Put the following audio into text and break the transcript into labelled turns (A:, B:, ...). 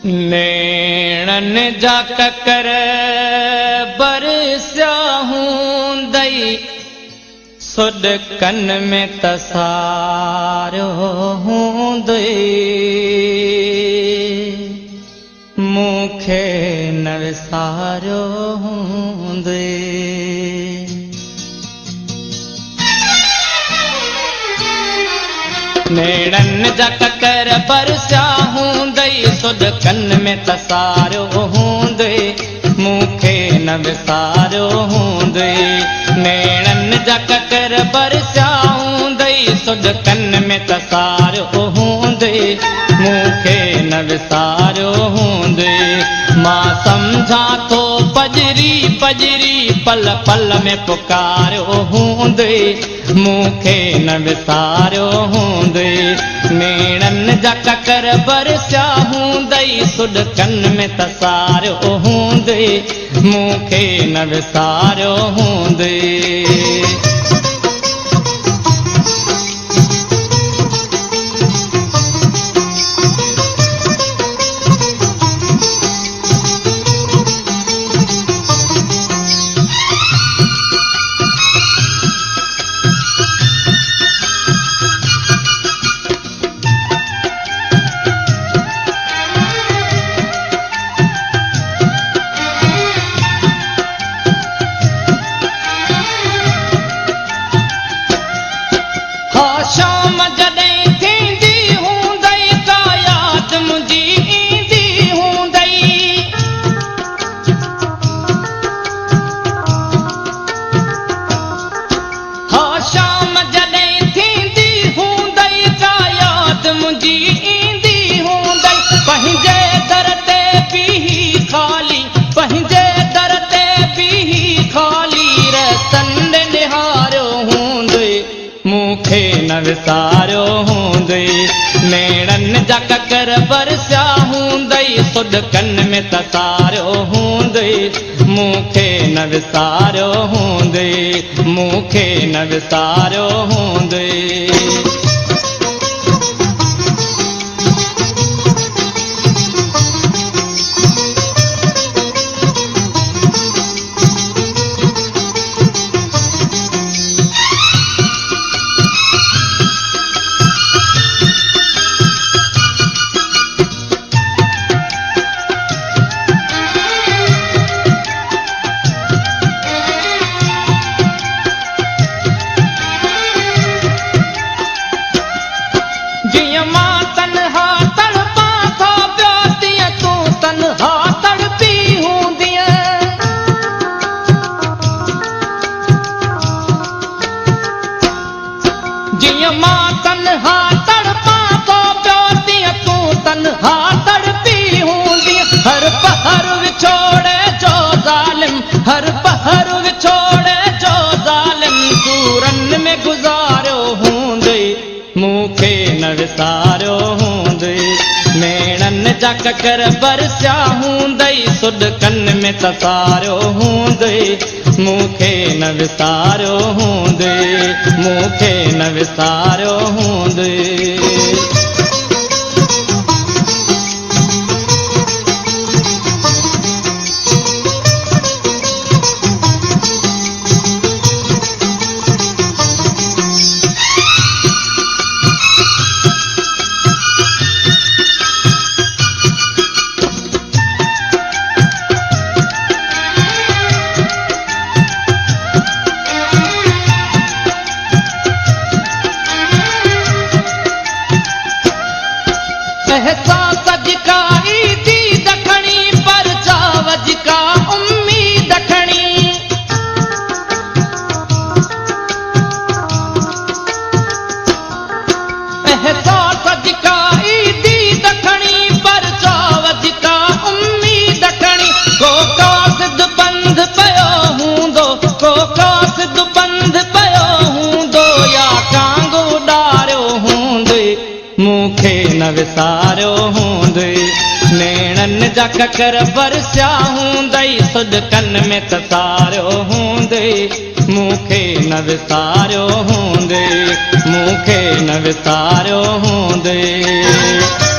A: नेणन जा ककर बरसिया हूंदई सुॾकन में तसारो हूंदई मूंखे न विसारो हूंदई नेणन जा ककर बरसिया हूंदई सुॾकन में तसारो हूंदई मूंखे न विसारो हूंदई नेणन जा ककर बरसिया हूंदई सुॾकन में तसारो हूंदई मूंखे न विसारो हूंदई मां सम्झां थो पजरी पजरी पल पल में पुकारो हूंदई मूंखे न विसारो हूंदई नेणन जा ककर बरसिया हूंदई सुॾकन में तसारो हूंदई मूंखे न विसारो हूंदई शाम जॾहिं थींदी हूंदई का यादि मुंहिंजी ईंदी हूंदई हा शाम जॾहिं थींदी हूंदई का यादि मुंहिंजी ईंदी हूंदई पंहिंजे दर ते बीही ख़ाली पंहिंजे दर ते बीही ख़ाली रतन निहारियो हूंदई मूंखे न विसारो हूंदई नेणन जा ककर बरसिया हूंदई सुॾकन में तसारो हूंदई मूंखे न विसारो हूंदई मूंखे न विसारो हूंदई जीअं मां तन्हा तड़पां थो पियो तीअं तूं तन्हा तड़पी हूंदीअ जीअं मां तन्हा तड़पां थो पियो तीअं तूं तन्हा तड़पी हूंदीअ हर पहर विछोड़े जो ज़ालिम हर पहर विछोड़े जो ज़ालिम सूरन में गुज़ारियो हूंदई मूंखे न विसारो हूंदई नेणन जा ककर बरसिया हूंदई सुॾकन में तसारो हूंदई मूंखे न विसारो हूंदई मूंखे न विसारो हूंदई एहसास का ईदी दखणी पर चावज का उम्मीद खणी एहसास का ईदी दखणी पर चावज का उम्मीद खणी को कासिद बंद पयो हूंदो को कासिद बंद पयो हूंदो या कांग उॾारियो हूंदई मूंखे न विसारो हूंदई नेणन जा ककर बरसिया हूंदई सुॾकन में तसारो हूंदई मूंखे न विसारो हूंदई मूंखे न विसारो हूंदई